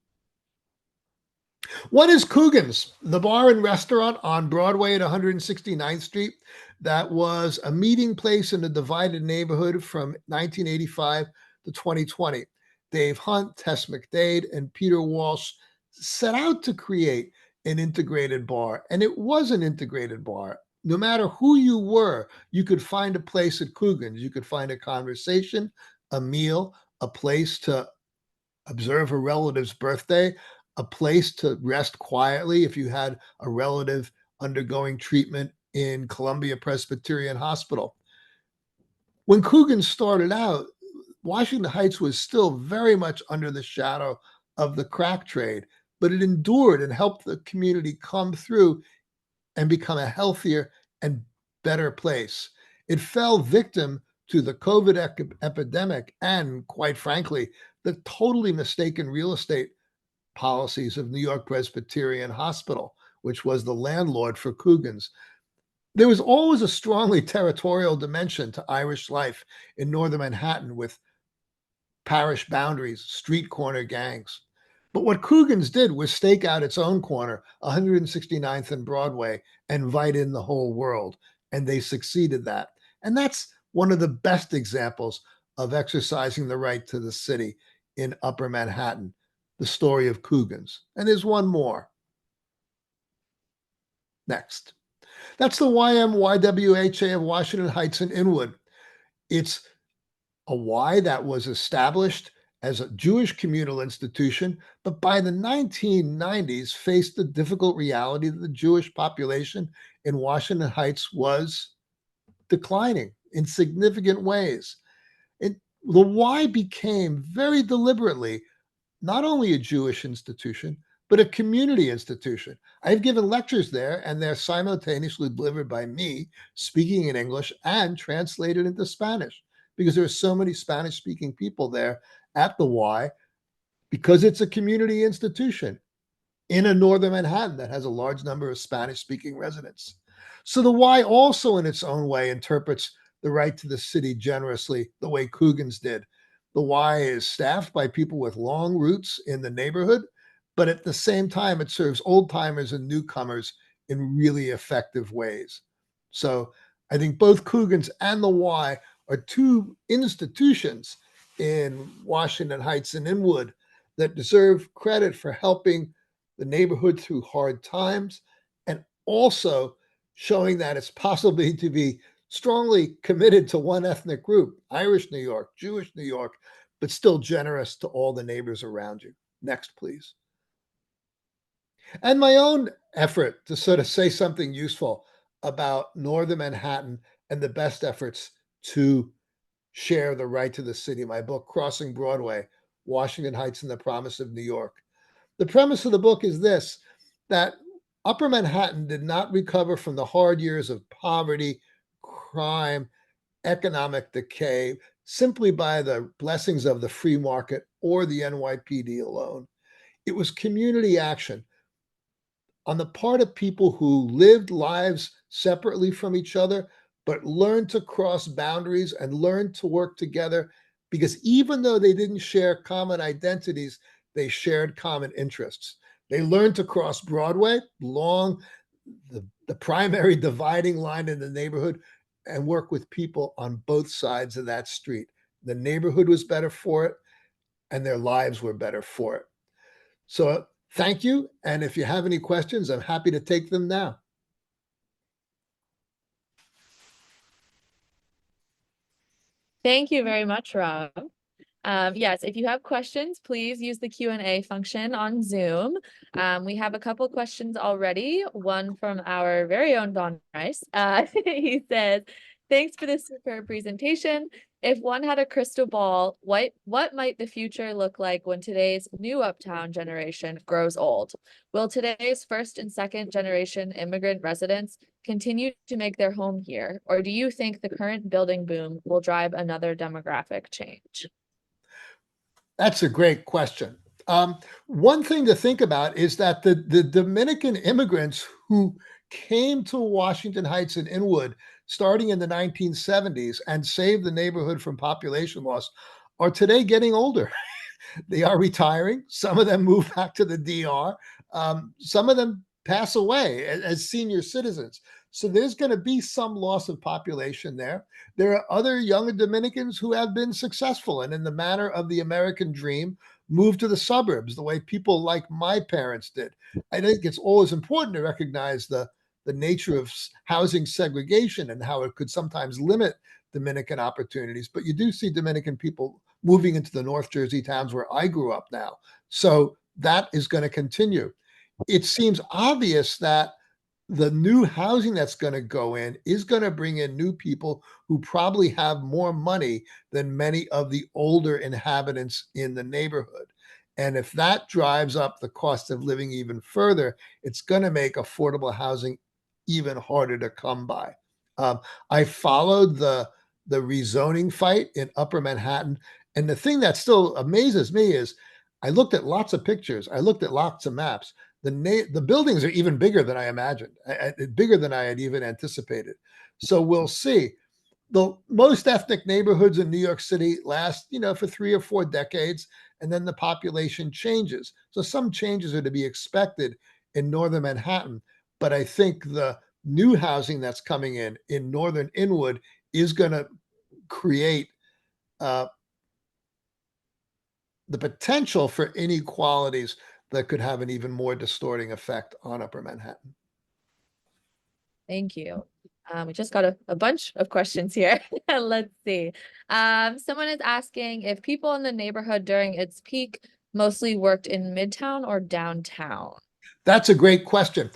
S1: One is Coogan's, the bar and restaurant on Broadway at 169th Street. That was a meeting place in a divided neighborhood from 1985 to 2020. Dave Hunt, Tess McDade, and Peter Walsh set out to create an integrated bar, and it was an integrated bar. No matter who you were, you could find a place at Coogan's. You could find a conversation, a meal, a place to observe a relative's birthday, a place to rest quietly if you had a relative undergoing treatment in Columbia Presbyterian Hospital. When Coogan started out, Washington Heights was still very much under the shadow of the crack trade, but it endured and helped the community come through and become a healthier and better place. It fell victim to the COVID epidemic and, quite frankly, the totally mistaken real estate policies of New York Presbyterian Hospital, which was the landlord for Coogan's. There was always a strongly territorial dimension to Irish life in northern Manhattan with parish boundaries, street corner gangs. But what Coogan's did was stake out its own corner, 169th and Broadway, and invite in the whole world. And they succeeded that. And that's one of the best examples of exercising the right to the city in Upper Manhattan, the story of Coogan's. And there's one more. Next. That's the YMYWHA of Washington Heights and Inwood. It's a Y that was established as a Jewish communal institution, but by the 1990s faced the difficult reality that the Jewish population in Washington Heights was declining in significant ways. The Y became very deliberately not only a Jewish institution, but a community institution. I've given lectures there, and they're simultaneously delivered by me, speaking in English and translated into Spanish, because there are so many Spanish-speaking people there at the Y, because it's a community institution in a northern Manhattan that has a large number of Spanish-speaking residents. So the Y also, in its own way, interprets the right to the city generously, the way Coogan's did. The Y is staffed by people with long roots in the neighborhood, but at the same time, it serves old timers and newcomers in really effective ways. So I think both Coogan's and the Y are two institutions in Washington Heights and Inwood that deserve credit for helping the neighborhood through hard times and also showing that it's possible to be strongly committed to one ethnic group, Irish New York, Jewish New York, but still generous to all the neighbors around you. Next, please. And my own effort to sort of say something useful about northern Manhattan and the best efforts to share the right to the city, my book, Crossing Broadway, Washington Heights and the Promise of New York. The premise of the book is this, that Upper Manhattan did not recover from the hard years of poverty, crime, economic decay simply by the blessings of the free market or the NYPD alone. It was community action on the part of people who lived lives separately from each other, but learned to cross boundaries and learned to work together, because even though they didn't share common identities, they shared common interests. They learned to cross Broadway, along the primary dividing line in the neighborhood, and work with people on both sides of that street. The neighborhood was better for it, and their lives were better for it. So thank you. And if you have any questions, I'm happy to take them now.
S2: Thank you very much, Rob. Yes, if you have questions, please use the Q&A function on Zoom. We have a couple questions already, one from our very own Don Rice. He says, thanks for this superb presentation. If one had a crystal ball, what might the future look like when today's new Uptown generation grows old? Will today's first and second generation immigrant residents continue to make their home here? Or do you think the current building boom will drive another demographic change?
S1: That's a great question. One thing to think about is that the Dominican immigrants who came to Washington Heights and Inwood starting in the 1970s and saved the neighborhood from population loss are today getting older. They are retiring. Some of them move back to the DR. Some of them pass away as senior citizens. So there's going to be some loss of population there. There are other younger Dominicans who have been successful and, in the manner of the American dream, moved to the suburbs the way people like my parents did. I think it's always important to recognize the nature of housing segregation and how it could sometimes limit Dominican opportunities. But you do see Dominican people moving into the North Jersey towns where I grew up now. So that is going to continue. It seems obvious that the new housing that's going to go in is going to bring in new people who probably have more money than many of the older inhabitants in the neighborhood. And if that drives up the cost of living even further, it's going to make affordable housing even harder to come by. I followed the rezoning fight in Upper Manhattan, and the thing that still amazes me is I looked at lots of pictures, I looked at lots of maps. The buildings are even bigger than I imagined, bigger than I had even anticipated. So we'll see. The most ethnic neighborhoods in New York City last, for 3 or 4 decades, and then the population changes. So some changes are to be expected in northern Manhattan, but I think the new housing that's coming in northern Inwood is going to create uh, the potential for inequalities that could have an even more distorting effect on Upper Manhattan.
S2: Thank you. We just got a bunch of questions here. Let's see. Someone is asking if people in the neighborhood during its peak mostly worked in Midtown or downtown.
S1: That's a great question.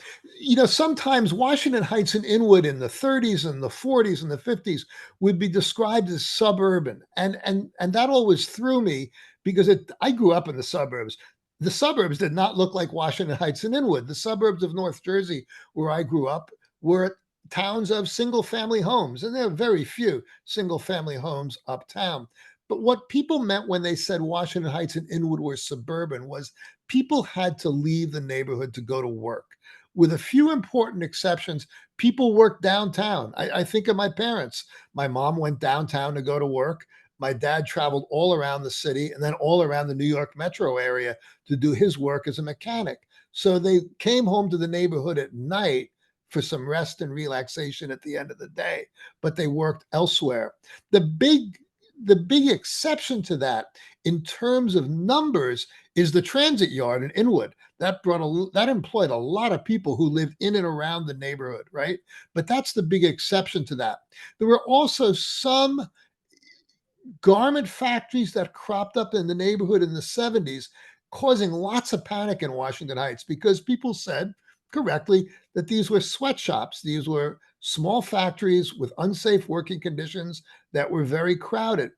S1: Sometimes Washington Heights and Inwood in the 30s and the 40s and the 50s would be described as suburban. And that always threw me because I grew up in the suburbs. The suburbs did not look like Washington Heights and Inwood. The suburbs of North Jersey, where I grew up, were towns of single family homes, and there are very few single family homes uptown. But what people meant when they said Washington Heights and Inwood were suburban was people had to leave the neighborhood to go to work. With a few important exceptions, people worked downtown. I think of my parents. My mom went downtown to go to work. My dad traveled all around the city and then all around the New York metro area to do his work as a mechanic. So they came home to the neighborhood at night for some rest and relaxation at the end of the day, but they worked elsewhere. The big the big exception to that in terms of numbers is the transit yard in Inwood. That employed a lot of people who lived in and around the neighborhood, right? But that's the big exception to that. There were also some garment factories that cropped up in the neighborhood in the 70s, causing lots of panic in Washington Heights because people said correctly that these were sweatshops. These were small factories with unsafe working conditions that were very crowded.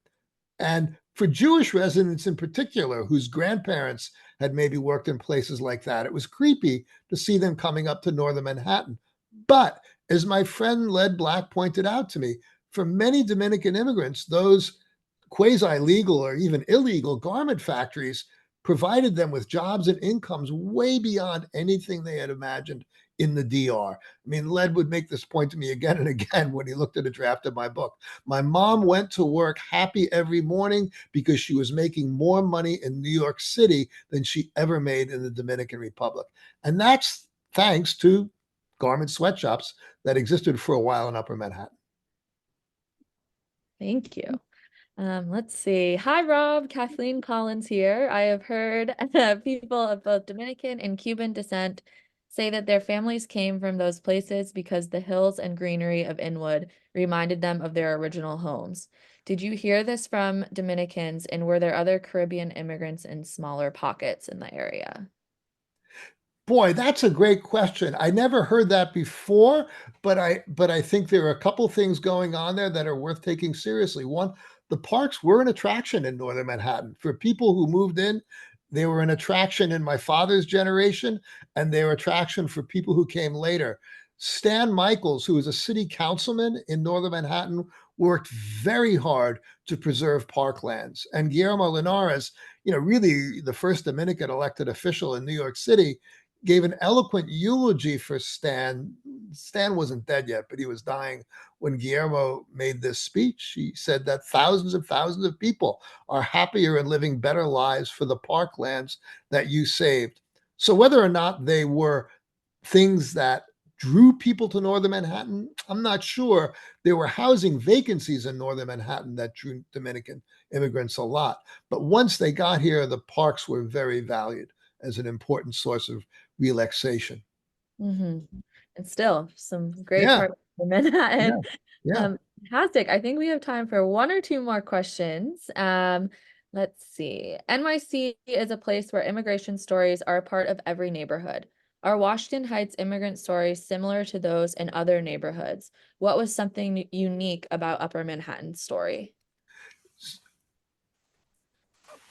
S1: And for Jewish residents in particular, whose grandparents had maybe worked in places like that, it was creepy to see them coming up to northern Manhattan. But as my friend Led Black pointed out to me, for many Dominican immigrants, those quasi-legal or even illegal garment factories provided them with jobs and incomes way beyond anything they had imagined in the DR. I mean, Led would make this point to me again and again when he looked at a draft of my book. My mom went to work happy every morning because she was making more money in New York City than she ever made in the Dominican Republic. And that's thanks to garment sweatshops that existed for a while in Upper Manhattan.
S2: Thank you. Let's see. Hi, Rob. Kathleen Collins here. I have heard people of both Dominican and Cuban descent say that their families came from those places because the hills and greenery of Inwood reminded them of their original homes. Did you hear this from Dominicans, and were there other Caribbean immigrants in smaller pockets in the area?
S1: Boy, that's a great question. I never heard that before, but I think there are a couple things going on there that are worth taking seriously. One, the parks were an attraction in northern Manhattan. For people who moved in, they were an attraction in my father's generation, and they were attraction for people who came later. Stan Michaels, who was a city councilman in northern Manhattan, worked very hard to preserve parklands. And Guillermo Linares, really the first Dominican elected official in New York City, gave an eloquent eulogy for Stan. Stan wasn't dead yet, but he was dying when Guillermo made this speech. He said that thousands and thousands of people are happier and living better lives for the parklands that you saved. So whether or not they were things that drew people to northern Manhattan, I'm not sure. There were housing vacancies in northern Manhattan that drew Dominican immigrants a lot. But once they got here, the parks were very valued as an important source of relaxation.
S2: Mm-hmm. And still some great
S1: Yeah,
S2: parts of Manhattan.
S1: yeah, yeah.
S2: Fantastic. I think we have time for one or two more questions. Let's see. NYC is a place where immigration stories are a part of every neighborhood. Are Washington Heights immigrant stories similar to those in other neighborhoods? What was something unique about Upper Manhattan's story?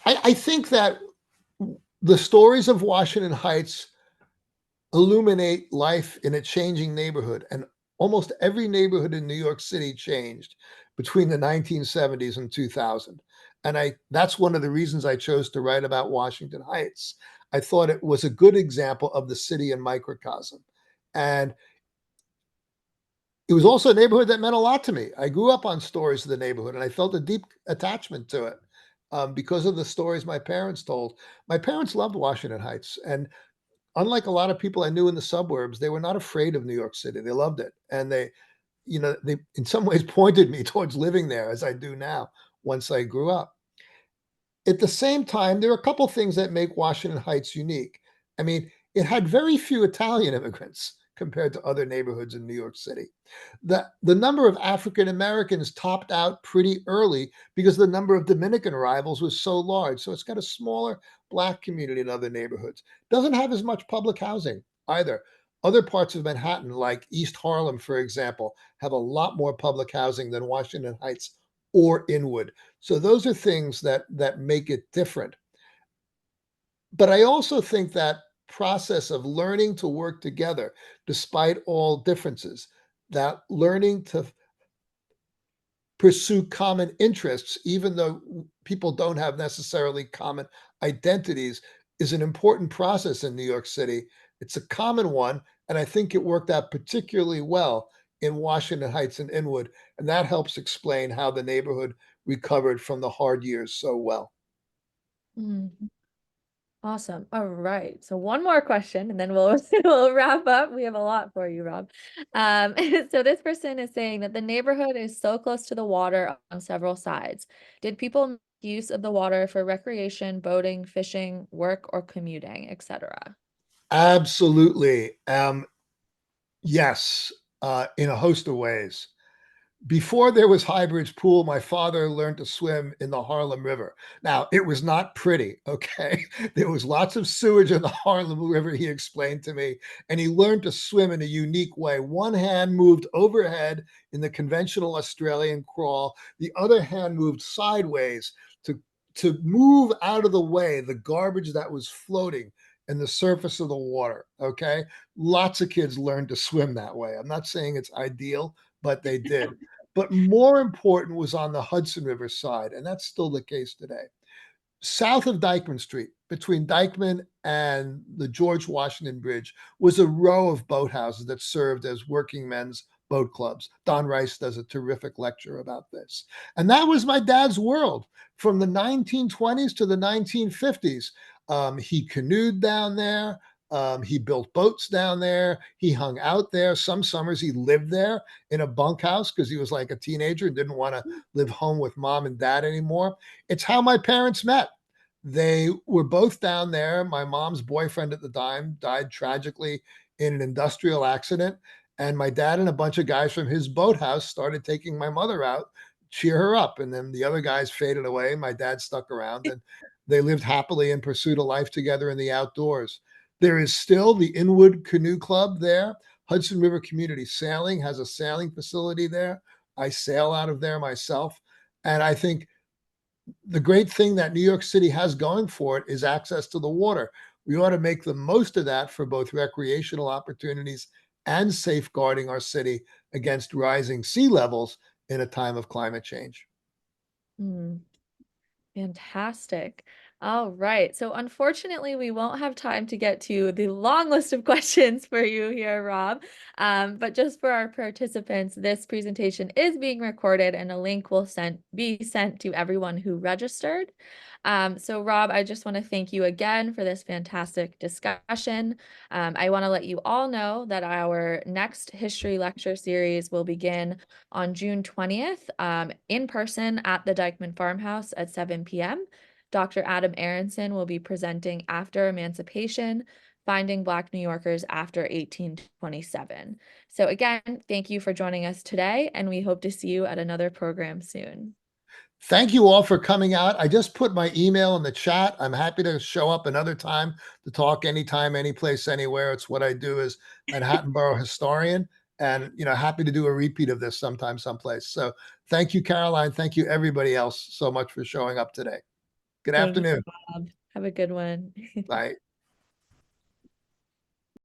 S1: I think that the stories of Washington Heights illuminate life in a changing neighborhood. And almost every neighborhood in New York City changed between the 1970s and 2000. And that's one of the reasons I chose to write about Washington Heights. I thought it was a good example of the city in microcosm. And it was also a neighborhood that meant a lot to me. I grew up on stories of the neighborhood and I felt a deep attachment to it because of the stories my parents told. My parents loved Washington Heights. And unlike a lot of people I knew in the suburbs, they were not afraid of New York City. They loved it. And they in some ways pointed me towards living there as I do now once I grew up. At the same time, there are a couple things that make Washington Heights unique. I mean, it had very few Italian immigrants compared to other neighborhoods in New York City. The number of African Americans topped out pretty early because the number of Dominican arrivals was so large. So it's got a smaller black community in other neighborhoods. Doesn't have as much public housing either. Other parts of Manhattan, like East Harlem, for example, have a lot more public housing than Washington Heights or Inwood. So those are things that make it different. But I also think that process of learning to work together despite all differences, that learning to pursue common interests, even though people don't have necessarily common identities, is an important process in New York City. It's a common one, and I think it worked out particularly well in Washington Heights and Inwood, and that helps explain how the neighborhood recovered from the hard years so well.
S2: Mm. Awesome. All right. So one more question and then we'll we'll wrap up. We have a lot for you, Rob. Um, so this person is saying that the neighborhood is so close to the water on several sides. Did people make use of the water for recreation, boating, fishing, work, or commuting, etc.?
S1: Absolutely. Yes, in a host of ways. Before there was Highbridge Pool, my father learned to swim in the Harlem River. Now, it was not pretty, okay? There was lots of sewage in the Harlem River, he explained to me, and he learned to swim in a unique way. One hand moved overhead in the conventional Australian crawl, the other hand moved sideways to, to move out of the way the garbage that was floating in the surface of the water, okay? Lots of kids learned to swim that way. I'm not saying it's ideal, but they did. But more important was on the Hudson River side, and that's still the case today. South of Dyckman Street, between Dyckman and the George Washington Bridge, was a row of boathouses that served as working men's boat clubs. Don Rice does a terrific lecture about this. And that was my dad's world from the 1920s to the 1950s. He canoed down there. He built boats down there. He hung out there. Some summers he lived there in a bunkhouse because he was like a teenager and didn't want to live home with mom and dad anymore. It's how my parents met. They were both down there. My mom's boyfriend at the time died tragically in an industrial accident. And my dad and a bunch of guys from his boathouse started taking my mother out, cheer her up. And then the other guys faded away. My dad stuck around and they lived happily and pursued a life together in the outdoors. There is still the Inwood Canoe Club there. Hudson River Community Sailing has a sailing facility there. I sail out of there myself. And I think the great thing that New York City has going for it is access to the water. We ought to make the most of that for both recreational opportunities and safeguarding our city against rising sea levels in a time of climate change.
S2: Hmm. Fantastic. All right. So unfortunately, we won't have time to get to the long list of questions for you here, Rob. But just for our participants, this presentation is being recorded and a link will be sent to everyone who registered. So Rob, I just want to thank you again for this fantastic discussion. I want to let you all know that our next history lecture series will begin on June 20th, in person at the Dyckman Farmhouse at 7 p.m. Dr. Adam Aronson will be presenting After Emancipation, Finding Black New Yorkers After 1827. So again, thank you for joining us today, and we hope to see you at another program soon.
S1: Thank you all for coming out. I just put my email in the chat. I'm happy to show up another time to talk anytime, any place, anywhere. It's what I do as Manhattan Borough historian, and happy to do a repeat of this sometime, someplace. So thank you, Caroline. Thank you, everybody else, so much for showing up today. Good
S2: Thanks,
S1: afternoon.
S2: Bob. Have a good one.
S1: Bye.